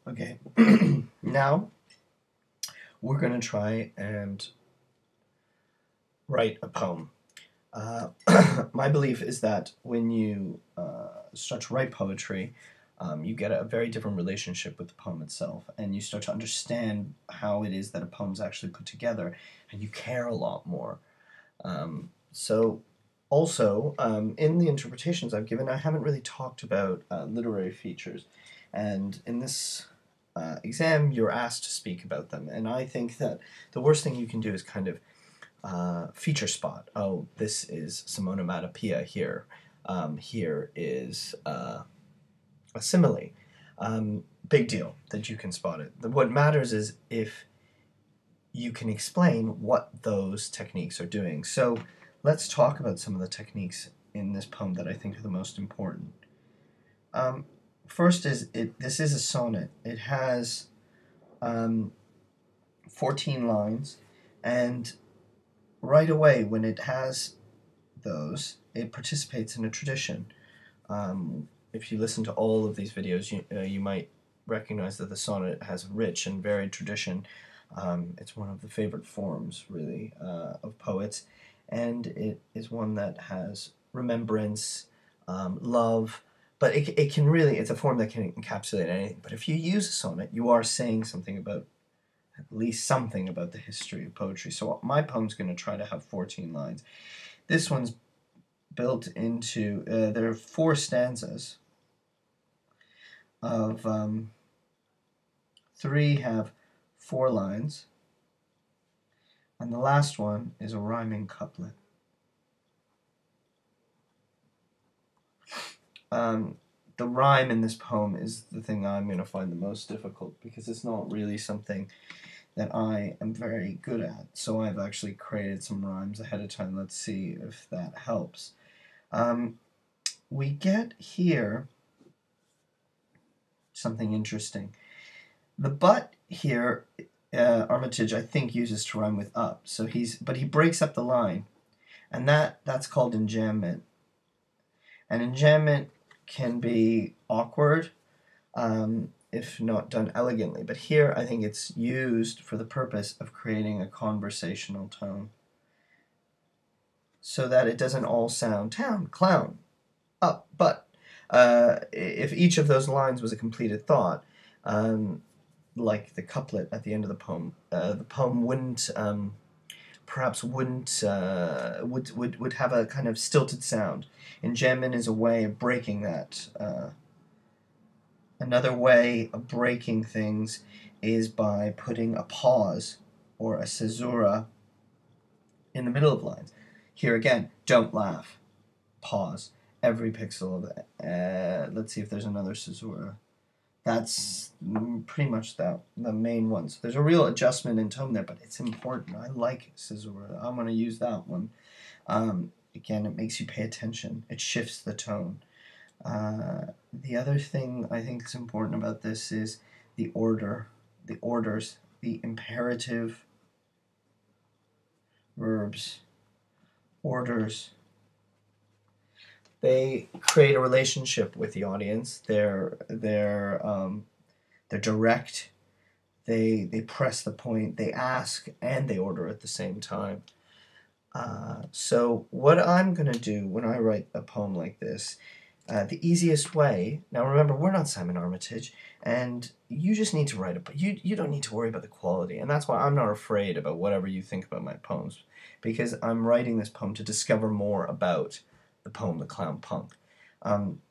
Okay, now we're going to try and write a poem. Uh, my belief is that when you start to write poetry, you get a very different relationship with the poem itself, and you start to understand how it is that a poem's actually put together, and you care a lot more. So, also, in the interpretations I've given, I haven't really talked about literary features, and in this exam, you're asked to speak about them, and I think that the worst thing you can do is kind of feature spot. Oh, this is Simona Matapia here. Here is a simile. Big deal that you can spot it. What matters is if you can explain what those techniques are doing. So let's talk about some of the techniques in this poem that I think are the most important. Um, First is this is a sonnet. It has 14 lines, and right away when it has those, it participates in a tradition. If you listen to all of these videos, you might recognize that the sonnet has a rich and varied tradition. It's one of the favorite forms, really, of poets, and it is one that has remembrance, love, but it can really, it's a form that can encapsulate anything. But if you use a sonnet, you are saying something about, at least something about the history of poetry. So my poem's going to try to have 14 lines. This one's built into, there are four stanzas of three have 4 lines, and the last one is a rhyming couplet. The rhyme in this poem is the thing I'm going to find the most difficult because it's not really something that I am very good at. So I've actually created some rhymes ahead of time. Let's see if that helps. We get here something interesting. The but here, Armitage, I think, uses to rhyme with up. So but he breaks up the line, and that's called enjambment. And enjambment can be awkward if not done elegantly. But here, I think it's used for the purpose of creating a conversational tone, so that it doesn't all sound town, clown, up, but. If each of those lines was a completed thought, like the couplet at the end of the poem wouldn't perhaps wouldn't would have a kind of stilted sound. Enjambment is a way of breaking that. Another way of breaking things is by putting a pause or a caesura in the middle of lines. Here again, don't laugh. Pause. Every pixel of it. Let's see if there's another caesura. That's pretty much the main one. So there's a real adjustment in tone there, but it's important. I like caesura. I'm going to use that one. Again, it makes you pay attention. It shifts the tone. The other thing I think is important about this is the order, the orders, the imperative verbs, orders. They create a relationship with the audience. They're direct. They press the point. They ask and they order at the same time. So what I'm gonna do when I write a poem like this, the easiest way. Now remember, we're not Simon Armitage, and you just need to write it. But you don't need to worry about the quality, and that's why I'm not afraid about whatever you think about my poems, because I'm writing this poem to discover more about the poem, The Clown Punk. Um,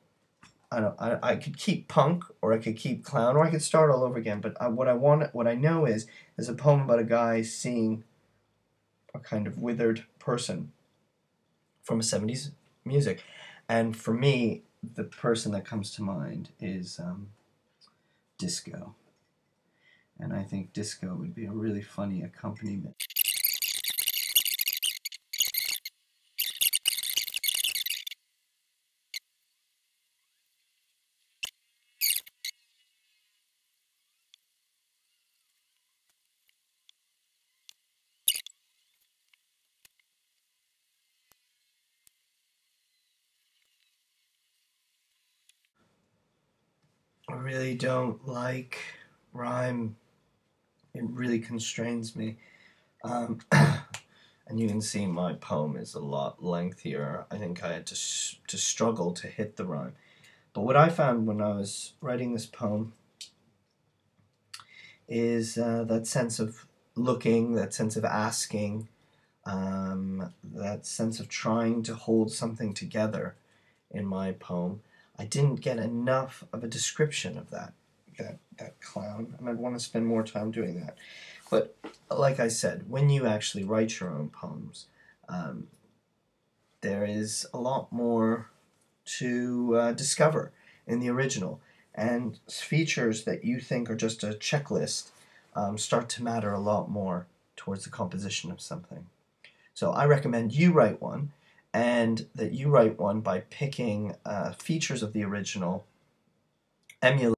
I could keep punk, or I could keep clown, or I could start all over again. But what I know is, there's a poem about a guy seeing a kind of withered person from a '70s music, and for me, the person that comes to mind is disco, and I think disco would be a really funny accompaniment. I really don't like rhyme, it really constrains me. Um, and you can see my poem is a lot lengthier. I think I had to struggle to hit the rhyme. But what I found when I was writing this poem is that sense of looking, that sense of asking, that sense of trying to hold something together in my poem. I didn't get enough of a description of that clown, and I'd want to spend more time doing that. But like I said, when you actually write your own poems, um, there is a lot more to discover in the original, and features that you think are just a checklist start to matter a lot more towards the composition of something. So I recommend you write one, and that you write one by picking features of the original, emulate